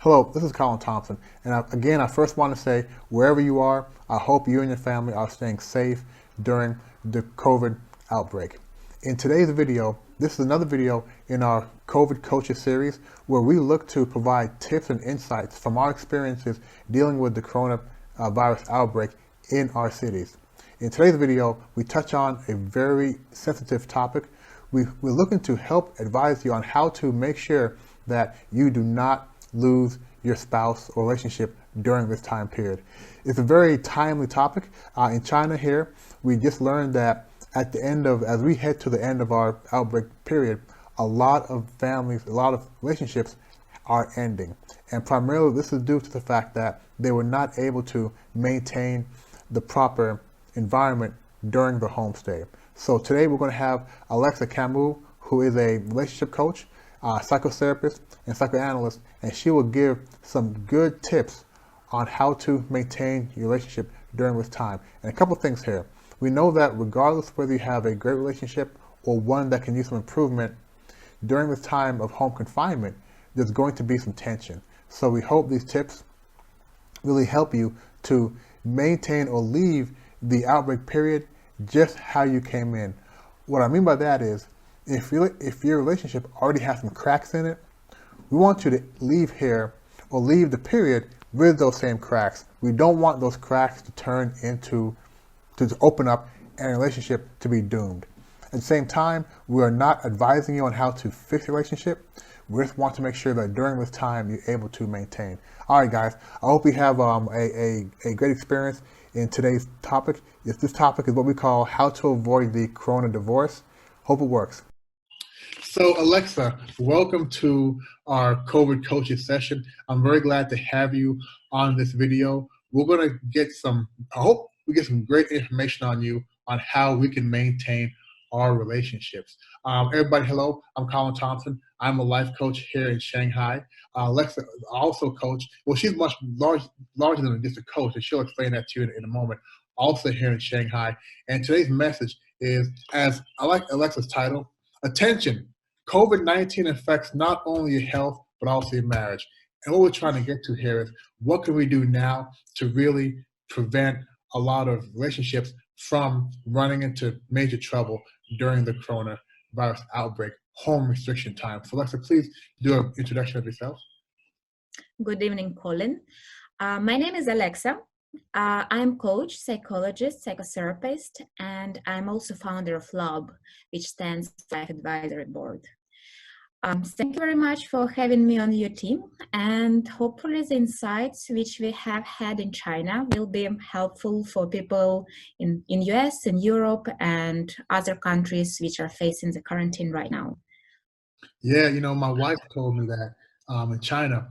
Hello, this is Colin Thompson, and again, I first want to say, wherever you are, I hope you and your family are staying safe during the COVID outbreak. In today's video, this is another video in our COVID Coaches series where we look to provide tips and insights from our experiences dealing with the coronavirus outbreak in our cities. In today's video, we touch on a very sensitive topic. We're looking to help advise you on how to make sure that you do not lose your spouse or relationship during this time period. It's a very timely topic. In China here, we just learned that as we head to the end of our outbreak period, a lot of families, a lot of relationships are ending. And primarily this is due to the fact that they were not able to maintain the proper environment during the homestay. So today we're going to have Alexa Camus, who is a relationship coach, psychotherapist, and psychoanalyst, and she will give some good tips on how to maintain your relationship during this time. And a couple things here. We know that regardless whether you have a great relationship or one that can use some improvement, during this time of home confinement, there's going to be some tension. So we hope these tips really help you to maintain or leave the outbreak period just how you came in. What I mean by that is, if your relationship already has some cracks in it, we want you to leave here or leave the period with those same cracks. We don't want those cracks to turn into, to open up and a relationship to be doomed. At the same time, we are not advising you on how to fix your relationship. We just want to make sure that during this time you're able to maintain. All right, guys, I hope you have a great experience in today's topic. This topic is what we call how to avoid the corona divorce. Hope it works. So Alexa, welcome to our COVID coaches session. I'm very glad to have you on this video. We're going to get I hope we get some great information on you on how we can maintain our relationships. Everybody, hello, I'm Colin Thompson. I'm a life coach here in Shanghai. Alexa also coach, well, she's much larger than just a coach, and she'll explain that to you in a moment, also here in Shanghai. And today's message is, as I like Alexa's title, attention, COVID-19 affects not only your health, but also your marriage. And what we're trying to get to here is, what can we do now to really prevent a lot of relationships from running into major trouble during the coronavirus outbreak, home restriction time. So Alexa, please do an introduction of yourself. Good evening, Colin. My name is Alexa. I'm coach, psychologist, psychotherapist, and I'm also founder of LAB, which stands for Life Advisory Board. Thank you very much for having me on your team, and hopefully the insights which we have had in China will be helpful for people in US and Europe and other countries which are facing the quarantine right now. Yeah, you know, my wife told me that in China,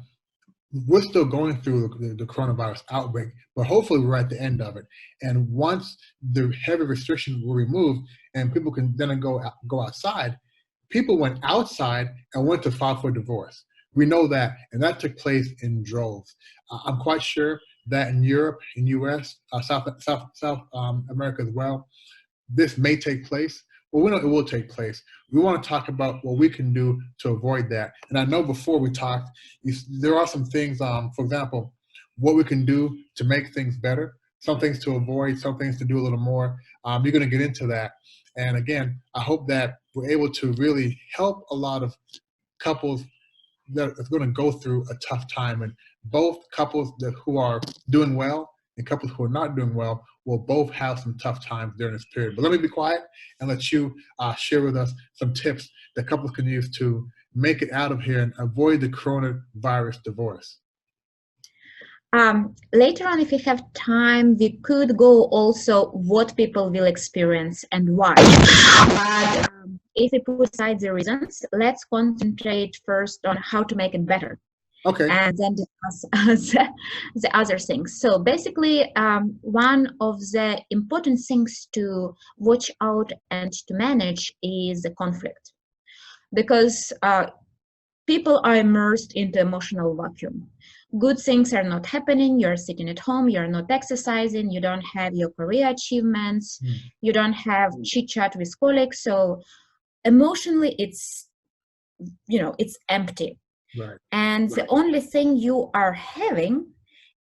we're still going through the coronavirus outbreak, but hopefully we're at the end of it. And once the heavy restrictions were removed and people can then go outside, people went outside and went to file for divorce. We know that, and that took place in droves. I'm quite sure that in Europe, in US, South America as well, this may take place. Well, we know it will take place. We want to talk about what we can do to avoid that. And I know before we talked, there are some things, for example, what we can do to make things better, some things to avoid, some things to do a little more. You're going to get into that. And again, I hope that we're able to really help a lot of couples that are going to go through a tough time. And both couples who are doing well and couples who are not doing well will both have some tough times during this period. But let me be quiet and let you share with us some tips that couples can use to make it out of here and avoid the coronavirus divorce. Later on, if we have time, we could go also what people will experience and why. But if we put aside the reasons, let's concentrate first on how to make it better. Okay. And then discuss the other things. So basically, one of the important things to watch out and to manage is the conflict. Because people are immersed into emotional vacuum. Good things are not happening, you're sitting at home, you're not exercising, you don't have your career achievements, you don't have chit-chat with colleagues. So emotionally, it's empty. Right. And the only thing you are having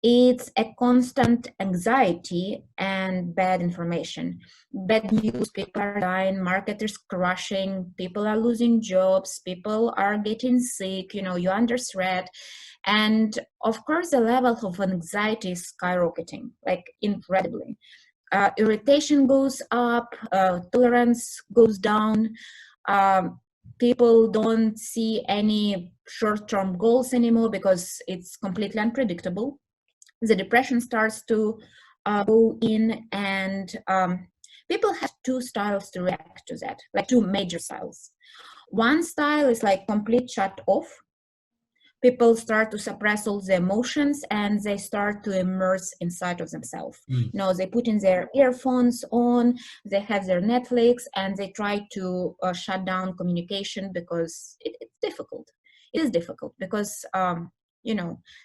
is a constant anxiety and bad information. Bad news, people are dying, marketers crashing, people are losing jobs, people are getting sick, you're under threat. And of course, the level of anxiety is skyrocketing, like incredibly. Irritation goes up, tolerance goes down. People don't see any short-term goals anymore because it's completely unpredictable. The depression starts to go in, and people have two styles to react to that, like two major styles. One style is like complete shut off. People start to suppress all the emotions and they start to immerse inside of themselves. They put in their earphones on, they have their Netflix, and they try to shut down communication because it's difficult. It is difficult because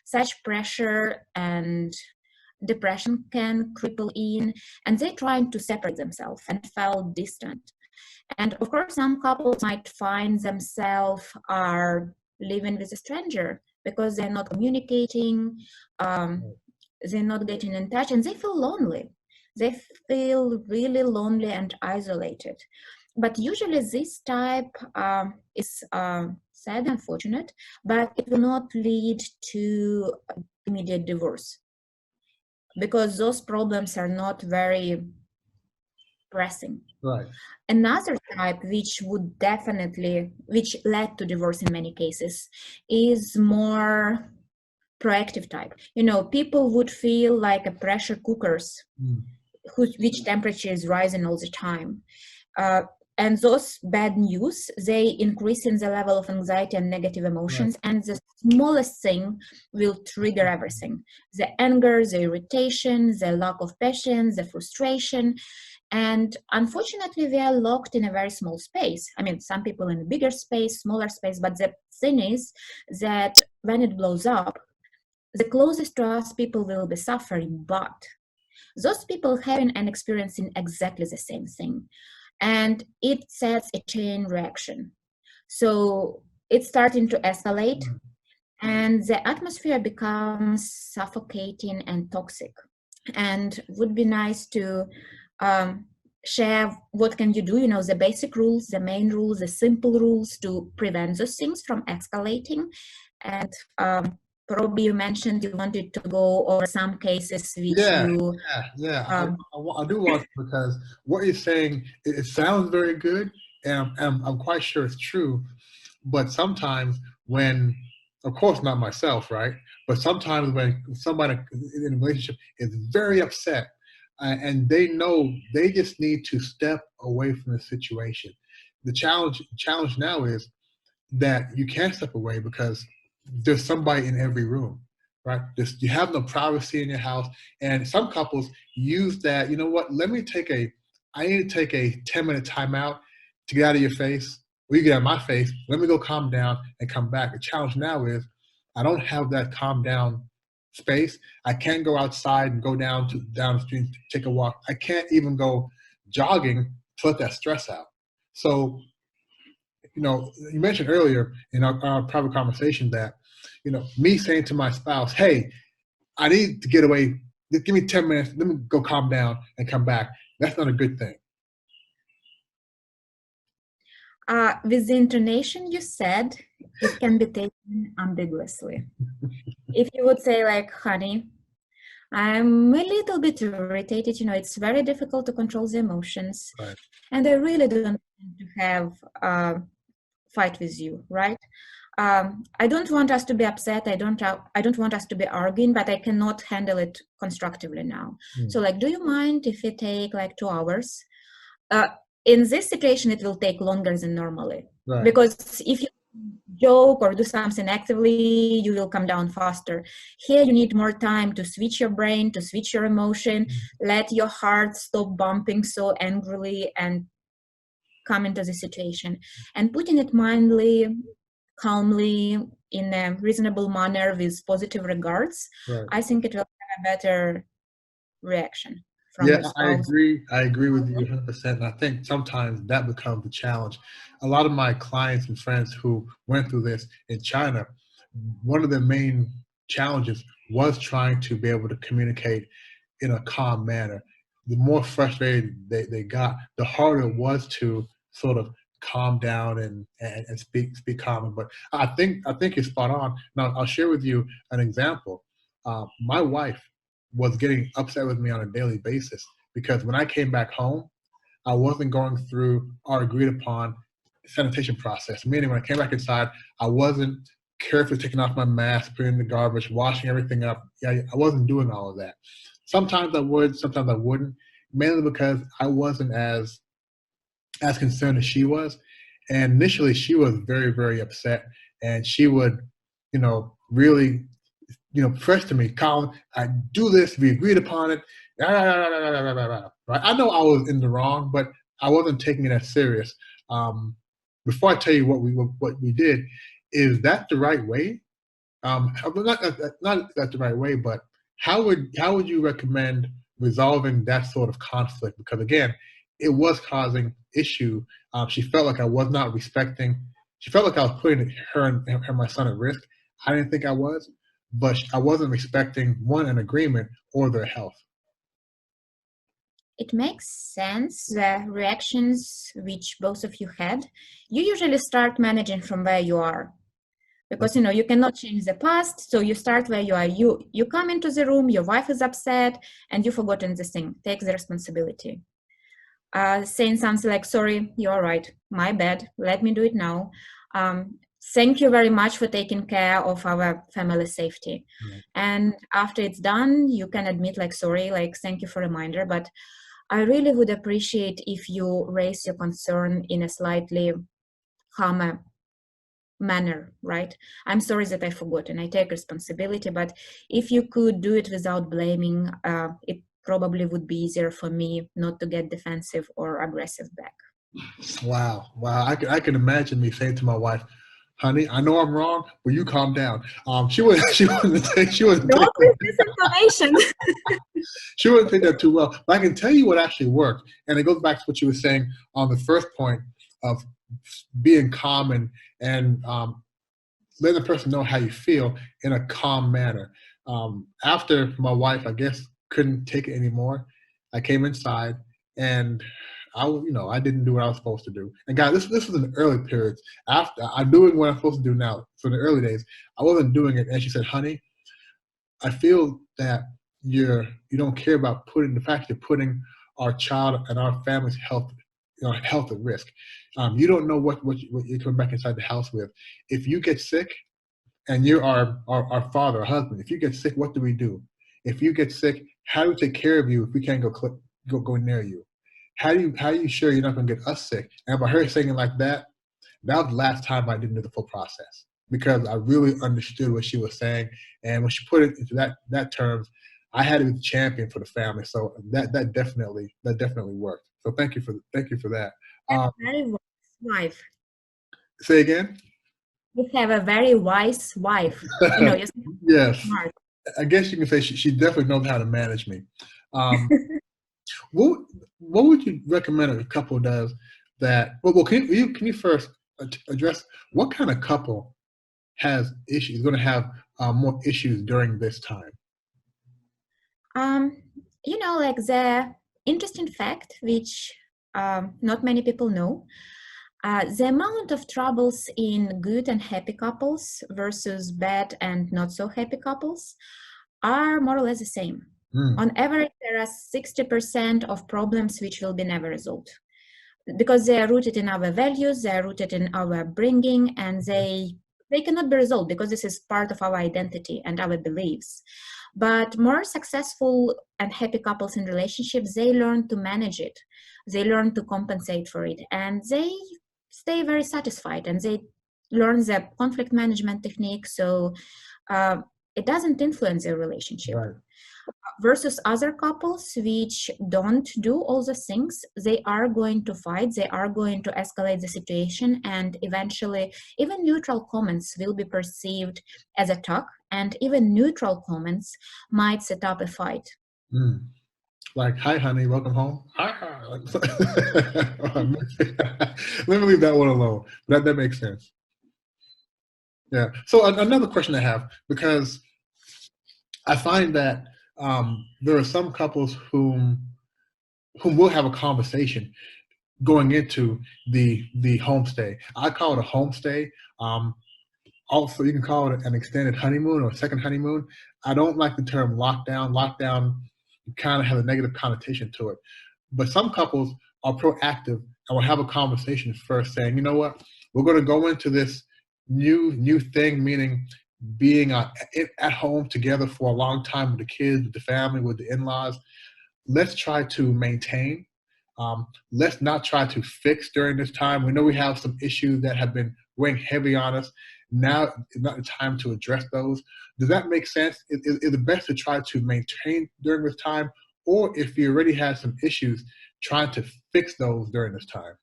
such pressure and depression can cripple in, and they're trying to separate themselves and feel distant. And of course, some couples might find themselves are living with a stranger because they're not communicating, they're not getting in touch, and they feel lonely. They feel really lonely and isolated. But usually this type is sad, unfortunate, but it will not lead to immediate divorce because those problems are not very pressing. Right. Another type which led to divorce in many cases is more proactive type. People would feel like a pressure cookers which temperature is rising all the time. And those bad news, they increase in the level of anxiety and negative emotions, right. And the smallest thing will trigger everything. The anger, the irritation, the lack of patience, the frustration. And unfortunately, we are locked in a very small space. I mean, some people in a bigger space, smaller space, but the thing is that when it blows up, the closest to us people will be suffering, but those people having and experiencing exactly the same thing. And it sets a chain reaction. So it's starting to escalate, and the atmosphere becomes suffocating and toxic. And would be nice to share what can you do, the basic rules, the main rules, the simple rules to prevent those things from escalating. And probably you mentioned you wanted to go over some cases which I do want to, because what you're saying, it sounds very good, and I'm quite sure it's true. But sometimes when, of course not myself, right? But sometimes when somebody in a relationship is very upset, and they know they just need to step away from the situation. The challenge now is that you can't step away because there's somebody in every room, right? You have no privacy in your house. And some couples use that, you know what, I need to take a 10-minute timeout to get out of your face. Or you get out of my face, let me go calm down and come back. The challenge now is I don't have that calm down space. I can't go outside and go down the street, take a walk. I can't even go jogging to let that stress out. So, you mentioned earlier in our private conversation that, me saying to my spouse, hey, I need to get away. Just give me 10 minutes. Let me go calm down and come back. That's not a good thing. With the intonation you said, it can be taken ambiguously. If you would say like, honey, I'm a little bit irritated, it's very difficult to control the emotions. Right. And I really don't want to have a fight with you, right? I don't want us to be upset. I don't want us to be arguing, but I cannot handle it constructively now. So like, do you mind if we take like 2 hours? In this situation, it will take longer than normally. Right. Because if you joke or do something actively, you will come down faster. Here, you need more time to switch your brain, to switch your emotion, let your heart stop bumping so angrily and come into the situation. And putting it mildly, calmly, in a reasonable manner with positive regards, right. I think it will have a better reaction. I agree with you 100%. And I think sometimes that becomes the challenge. A lot of my clients and friends who went through this in China, one of the main challenges was trying to be able to communicate in a calm manner. The more frustrated they got, the harder it was to sort of calm down and speak calmly. But I think you're spot on. Now I'll share with you an example. My wife was getting upset with me on a daily basis because when I came back home, I wasn't going through our agreed upon sanitation process. Meaning when I came back inside, I wasn't carefully taking off my mask, putting in the garbage, washing everything up. Yeah, I wasn't doing all of that. Sometimes I would, sometimes I wouldn't, mainly because I wasn't as concerned as she was. And initially she was very, very upset, and she would, really, press to me, Colin, I do this, we agreed upon it. Right? I know I was in the wrong, but I wasn't taking it as serious. Before I tell you what we did, is that the right way? Not that the right way, but how would you recommend resolving that sort of conflict? Because again, it was causing issue. She felt like I was not respecting. She felt like I was putting her and my son at risk. I didn't think I was, but I wasn't respecting an agreement or their health. It makes sense, the reactions which both of you had. You usually start managing from where you are, because you cannot change the past, so you start where you are. You come into the room, your wife is upset, and you've forgotten this thing. Take the responsibility. Saying something like, sorry, you're right, my bad, let me do it now. Thank you very much for taking care of our family safety. Right. And after it's done, you can admit like, sorry, like, thank you for a reminder, but I really would appreciate if you raise your concern in a slightly calmer manner, right? I'm sorry that I forgot and I take responsibility, but if you could do it without blaming, it probably would be easier for me not to get defensive or aggressive back. Wow. I can imagine me saying to my wife, honey, I know I'm wrong, but you calm down. She wouldn't take Don't miss this information. She wouldn't take that too well. But I can tell you what actually worked. And it goes back to what you were saying on the first point of being calm and letting the person know how you feel in a calm manner. After my wife, I guess, couldn't take it anymore, I came inside and I didn't do what I was supposed to do. And guys, this was in the early periods. After I'm doing what I'm supposed to do now. So in the early days, I wasn't doing it. And she said, honey, I feel that you don't care about the fact you're putting our child and our family's health at risk. You don't know what you're coming back inside the house with. If you get sick, and you're our father, our husband, if you get sick, what do we do? If you get sick, how do we take care of you if we can't go near you? How are you sure you're not going to get us sick? And by her saying it like that, that was the last time I didn't do the full process, because I really understood what she was saying. And when she put it into that terms, I had to be the champion for the family. So that definitely worked. So thank you for that. Very wise wife. Say again? You have a very wise wife. You're Yes. smart. I guess you can say she definitely knows how to manage me. What would you recommend a couple does that? Well, can you first address what kind of couple has issues, going to have more issues during this time? Like the interesting fact, which not many people know, the amount of troubles in good and happy couples versus bad and not so happy couples are more or less the same. On average, there are 60% of problems which will be never resolved, because they are rooted in our values, they are rooted in our upbringing, and they cannot be resolved because this is part of our identity and our beliefs. But more successful and happy couples in relationships, they learn to manage it, they learn to compensate for it, and they stay very satisfied, and they learn the conflict management technique, so it doesn't influence their relationship. Right. Versus other couples which don't do all the things, they are going to fight, they are going to escalate the situation, and eventually even neutral comments will be perceived as attack, and even neutral comments might set up a fight. Like, hi, honey, welcome home. Let me leave that one alone. That makes sense. Yeah. So another question I have, because I find that there are some couples whom will have a conversation going into the homestay. I call it a homestay. Um, Also, you can call it an extended honeymoon or second honeymoon. I don't like the term lockdown. Lockdown kind of has a negative connotation to it. But some couples are proactive and will have a conversation first, saying, you know what, we're going to go into this new thing, meaning being at home together for a long time with the kids, with the family, with the in-laws. Let's try to maintain. Let's not try to fix during this time. We know we have some issues that have been weighing heavy on us. Now is not the time to address those. Does that make sense? Is it best to try to maintain during this time? Or if you already had some issues, trying to fix those during this time?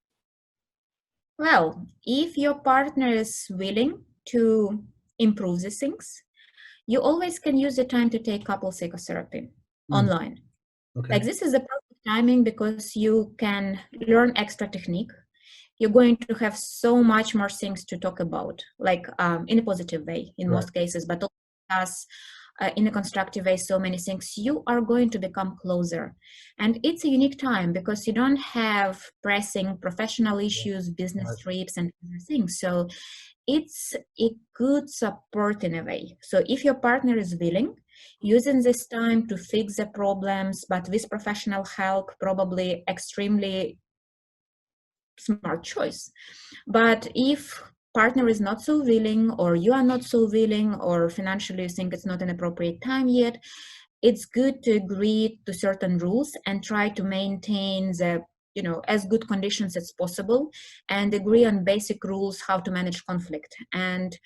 Well, if your partner is willing to improve these things, you always can use the time to take couple psychotherapy Mm, online. okay. Like this is the perfect timing because you can learn extra technique. You're going to have so much more things to talk about, like in a positive way in Right. most cases, but also in a constructive way, so many things. You are going to become closer. And it's a unique time because you don't have pressing professional issues, business Right. trips, and other things. So it's a good support in a way. So if your partner is willing, using this time to fix the problems, but with professional help, probably extremely smart choice. But if partner is not so willing, or you are not so willing, or financially you think it's not an appropriate time yet, it's good to agree to certain rules and try to maintain the as good conditions as possible, and agree on basic rules how to manage conflict. And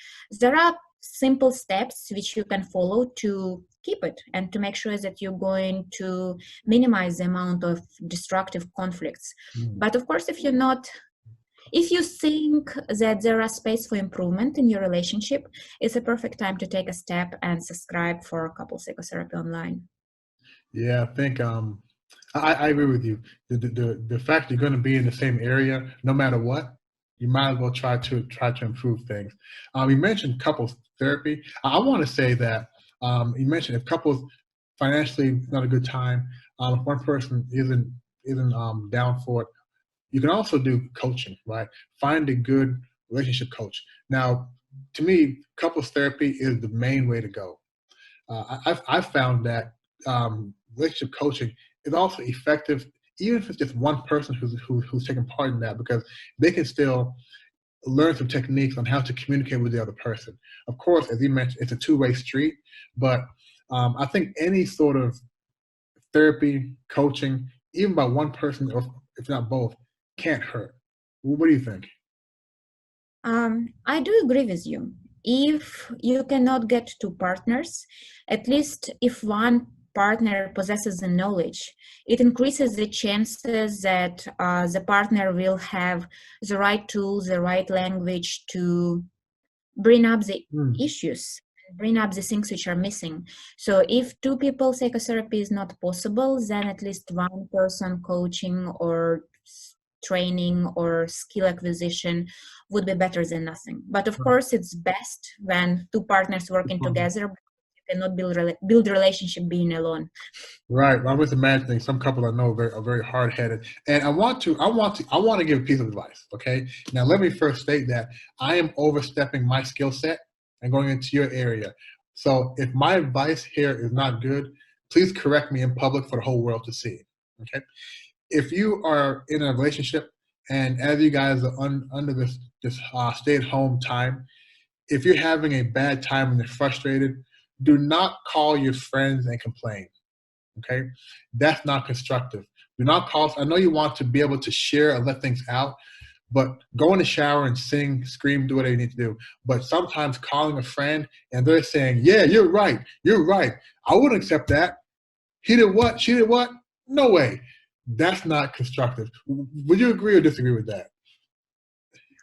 there are simple steps which you can follow to keep it and to make sure that you're going to minimize the amount of destructive conflicts. Mm. But of course, if you think that there are space for improvement in your relationship, it's a perfect time to take a step and subscribe for couple psychotherapy online. Yeah, I think I agree with you. The fact you're going to be in the same area, no matter what, you might as well try to improve things. You mentioned couples therapy. I want to say that you mentioned if couples financially not a good time, if one person isn't down for it, you can also do coaching, right? Find a good relationship coach. Now, to me, couples therapy is the main way to go. I've found that relationship coaching is also effective, even if it's just one person who's taking part in that, because they can still learn some techniques on how to communicate with the other person. Of course, as you mentioned, it's a two-way street, but I think any sort of therapy, coaching, even by one person, or if not both, can't hurt. What do you think? I do agree with you. If you cannot get two partners, at least if one partner possesses the knowledge, it increases the chances that the partner will have the right tools, the right language to bring up the Hmm. issues, bring up the things which are missing. So if two people psychotherapy is not possible, then at least one person coaching or training or skill acquisition would be better than nothing. But of course, it's best when two partners working together. You cannot build relationship being alone. Right. I was imagining some couple I know are very hard headed. And I want to give a piece of advice. Okay. Now let me first state that I am overstepping my skill set and going into your area. So if my advice here is not good, please correct me in public for the whole world to see. Okay. If you are in a relationship and as you guys are under this stay at home time, if you're having a bad time and you're frustrated, do not call your friends and complain. Okay, that's not constructive. Do not call. I know you want to be able to share and let things out, but go in the shower and sing, scream, do whatever you need to do. But sometimes calling a friend and they're saying, "Yeah, you're right. You're right. I wouldn't accept that. He did what? She did what? No way." That's not constructive. Would you agree or disagree with that?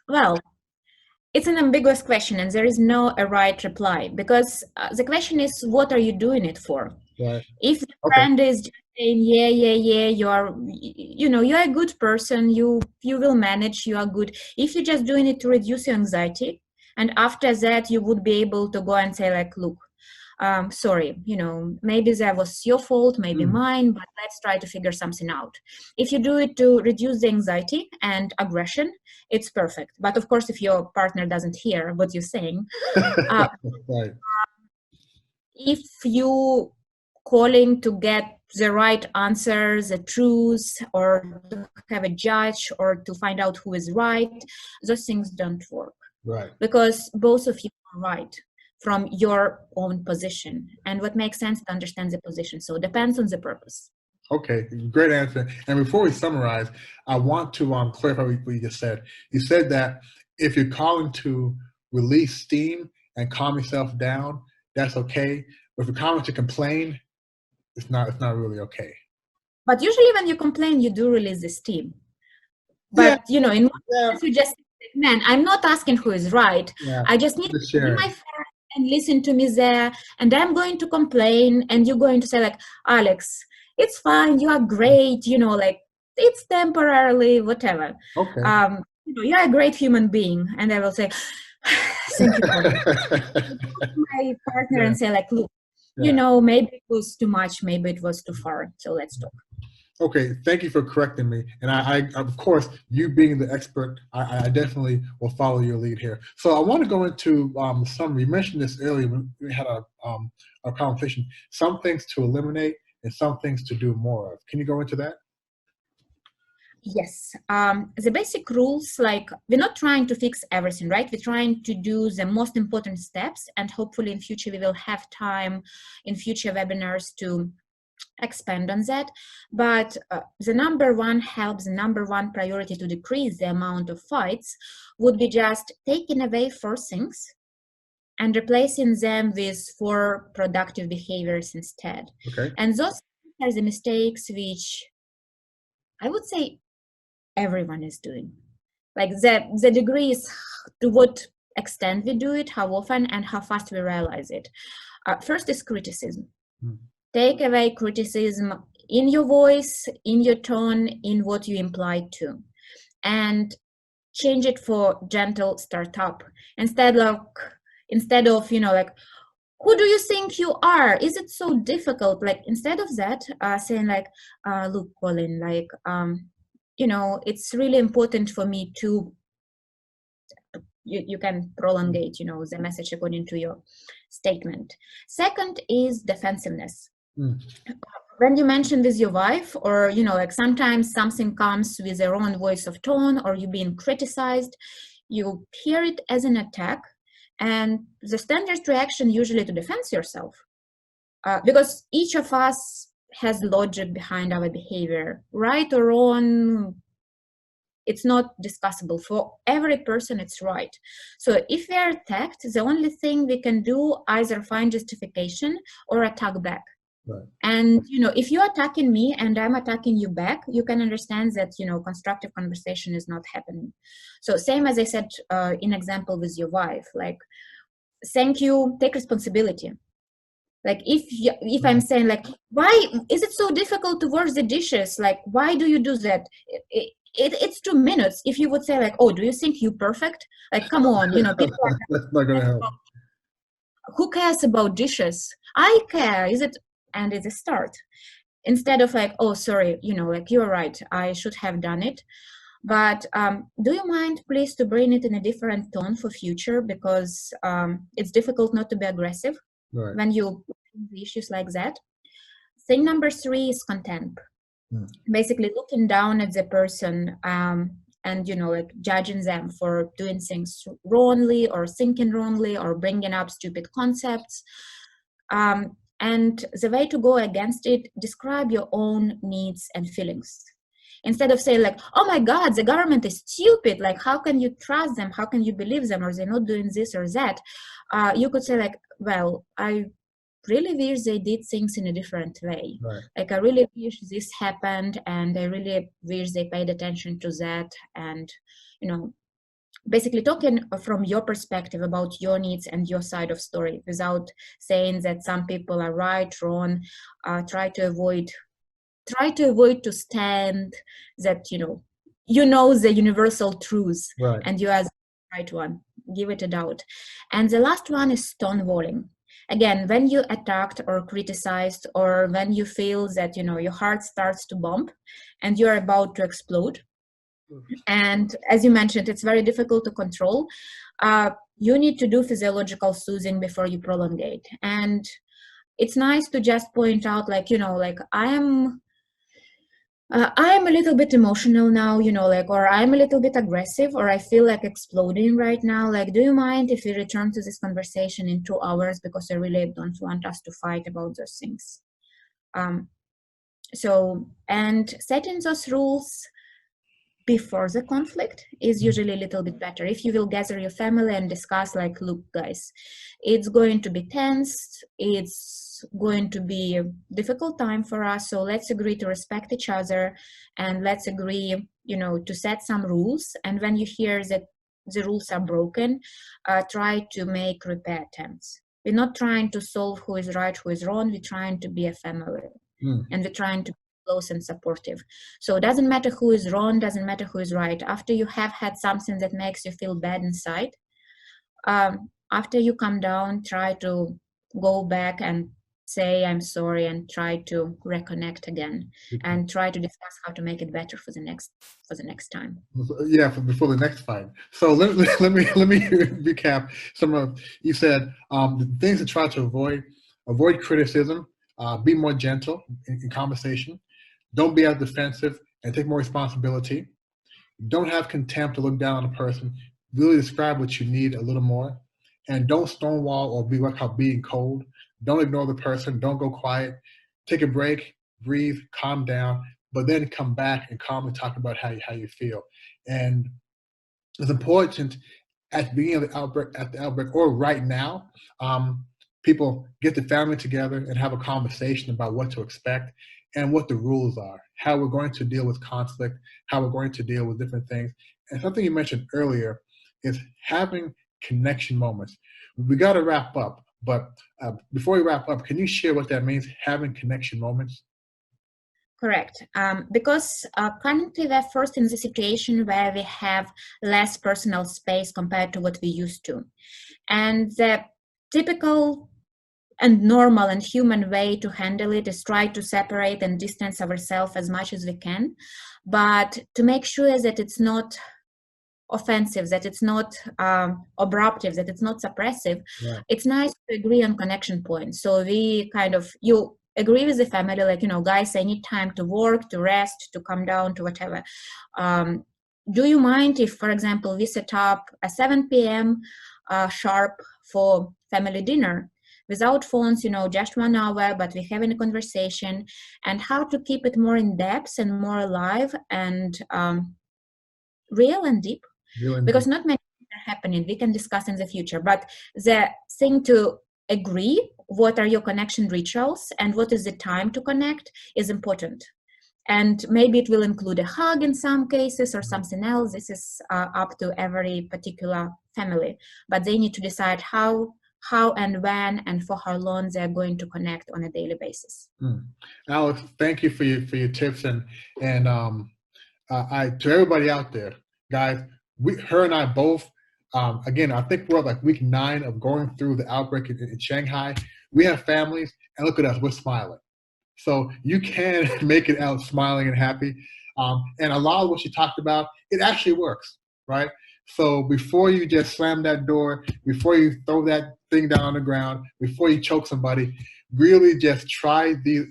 Well, it's an ambiguous question and there is no a right reply, because the question is, what are you doing it for? Right. If the Okay. friend is just saying, yeah, you're a good person, you will manage, you are good. If you're just doing it to reduce your anxiety And after that, you would be able to go and say like, look, sorry, maybe that was your fault, maybe mine, but let's try to figure something out. If you do it to reduce the anxiety and aggression, it's perfect. But of course, if your partner doesn't hear what you're saying, Right. if you calling to get the right answer, the truth, or to have a judge, or to find out who is right, those things don't work. Right. Because both of you are right from your own position, and what makes sense to understand the position. So it depends on the purpose. Okay, great answer. And before we summarize, I want to clarify what you just said. You said that if you're calling to release steam and calm yourself down, that's okay. But if you're calling to complain, it's not really okay. But usually when you complain, you do release the steam. But in one sense, you just, man, I'm not asking who is right. Yeah. I just need to be my friend and listen to me there. And I'm going to complain, and you're going to say like, Alex, it's fine, you are great, like it's temporarily, whatever. Okay. You're a great human being. And I will say, thank you for my partner and say like, look, maybe it was too much, maybe it was too far, so let's talk. Okay, thank you for correcting me. And I of course, you being the expert, I definitely will follow your lead here. So I want to go into some, you mentioned this earlier when we had a conversation, some things to eliminate and some things to do more of. Can you go into that? Yes. The basic rules, like we're not trying to fix everything, right? We're trying to do the most important steps, and hopefully in future we will have time in future webinars to expand on that. But the number one help, the number one priority to decrease the amount of fights would be just taking away 4 things and replacing them with 4 productive behaviors instead. Okay. And those are the mistakes which I would say everyone is doing. Like the degree is to what extent we do it, how often, and how fast we realize it. First is criticism. Take away criticism in your voice, in your tone, in what you imply to, and change it for gentle startup. Instead of like, who do you think you are? Is it so difficult? Like, instead of that, saying like, look, Colin, like, it's really important for me to, you can prolongate, the message according to your statement. Second is defensiveness. When you mention with your wife, or like sometimes something comes with their own voice of tone, or you being criticized, you hear it as an attack, and the standard reaction usually to defend yourself, because each of us has logic behind our behavior, right or wrong. It's not discussable. For every person, it's right. So if we are attacked, the only thing we can do either find justification or attack back. Right. And if you're attacking me and I'm attacking you back, you can understand that constructive conversation is not happening. So same as I said in example with your wife, like, thank you, take responsibility. Like if I'm saying like, why is it so difficult to wash the dishes? Like, why do you do that? It's 2 minutes. If you would say like, oh, do you think you're perfect? Like, come on, people are that's not gonna help. Who cares about dishes? I care. Is it? And it's a start. Instead of like, oh, sorry, like, you're right, I should have done it. But do you mind, please, to bring it in a different tone for future? Because it's difficult not to be aggressive when you issues like that. Thing number 3 is contempt. Basically looking down at the person and like judging them for doing things wrongly, or thinking wrongly, or bringing up stupid concepts. And the way to go against it, describe your own needs and feelings. Instead of saying like, oh my God, the government is stupid, like, how can you trust them? How can you believe them? Or they're not doing this or that. You could say like, well, I really wish they did things in a different way. Right. Like, I really wish this happened, and I really wish they paid attention to that. And, basically talking from your perspective about your needs and your side of story, without saying that some people are right, wrong. Try to avoid to stand that, the universal truth. Right. And you as right one. Give it a doubt. And the last one is stonewalling. Again, when you attacked or criticized, or when you feel that, you know, your heart starts to bump and you're about to explode, and as you mentioned, it's very difficult to control. You need to do physiological soothing before you prolongate. And it's nice to just point out, like, you know, like, I'm a little bit emotional now, you know, like, or I'm a little bit aggressive, or I feel like exploding right now. Like, do you mind if we return to this conversation in 2 hours? Because I really don't want us to fight about those things. And setting those rules before the conflict is usually a little bit better. If you will gather your family and discuss, like, look, guys, it's going to be tense, it's going to be a difficult time for us, so let's agree to respect each other, and let's agree, you know, to set some rules. And when you hear that the rules are broken, try to make repair attempts. We're not trying to solve who is right, who is wrong. We're trying to be a family, and we're trying to close and supportive. So it doesn't matter who is wrong, doesn't matter who is right. After you have had something that makes you feel bad inside, after you come down, try to go back and say I'm sorry, and try to reconnect again, and try to discuss how to make it better for the next time. Yeah, before the next fight. So let me recap some of, you said the things to try to avoid criticism, be more gentle in conversation, don't be as defensive, and take more responsibility. Don't have contempt or look down on a person. Really describe what you need a little more, and don't stonewall or be what called being cold. Don't ignore the person. Don't go quiet. Take a break, breathe, calm down, but then come back and calmly talk about how you feel. And it's important at the beginning of the outbreak, or right now, people get the family together and have a conversation about what to expect and what the rules are, how we're going to deal with conflict, how we're going to deal with different things. And something you mentioned earlier is having connection moments. We got to wrap up, but before we wrap up, can you share what that means, having connection moments? Correct. Because currently we're first in the situation where we have less personal space compared to what we used to. And the typical and normal and human way to handle it is try to separate and distance ourselves as much as we can, but to make sure that it's not offensive, that it's not abruptive, that it's not suppressive. Yeah. It's nice to agree on connection points. So we kind of, you agree with the family, like, you know, guys, I need time to work, to rest, to come down, to whatever. Do you mind if, for example, we set up a 7 p.m. Sharp for family dinner? Without phones, you know, just 1 hour, but we're having a conversation, and how to keep it more in depth and more alive and real and deep. Because not many things are happening. We can discuss in the future, but the thing to agree what are your connection rituals and what is the time to connect is important. And maybe it will include a hug in some cases or something else. This is up to every particular family, but they need to decide how and when and for how long they're going to connect on a daily basis. Alex, thank you for your tips, and I to everybody out there, guys. Her and I both, again, I think we're like week 9 of going through the outbreak in Shanghai. We have families, and look at us, we're smiling. So you can make it out smiling and happy. And a lot of what you talked about, it actually works, right? So before you just slam that door, before you throw that thing down on the ground, before you choke somebody, really just try these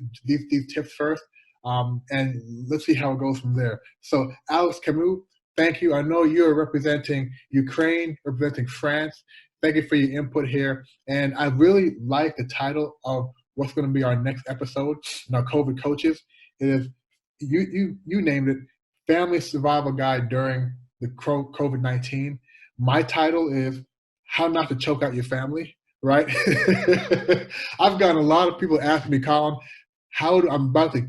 tips first, and let's see how it goes from there. So Alex Camus, thank you. I know you're representing Ukraine, representing France. Thank you for your input here. And I really like the title of what's going to be our next episode in our COVID coaches. It is, you named it, Family Survival Guide During the COVID-19. My title is How Not to Choke Out Your Family, right? I've gotten a lot of people asking me, Colin, I'm about to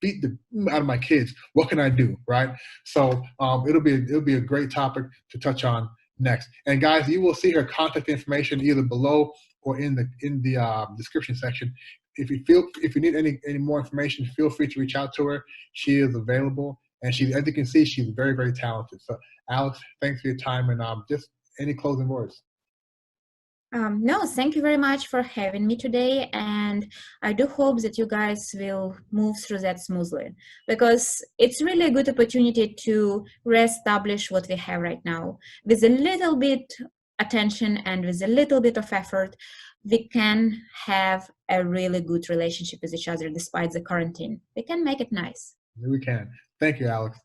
beat the out of my kids. What can I do, right? So it'll be a great topic to touch on next. And guys, you will see her contact information either below or in the description section. If you need any more information, feel free to reach out to her. She is available, And she, as you can see, she's very, very talented. So Alex, thanks for your time, and just any closing words. No, thank you very much for having me today, and I do hope that you guys will move through that smoothly, because it's really a good opportunity to reestablish what we have right now. With a little bit attention and with a little bit of effort, we can have a really good relationship with each other despite the quarantine. We can make it nice. We can. Thank you, Alex.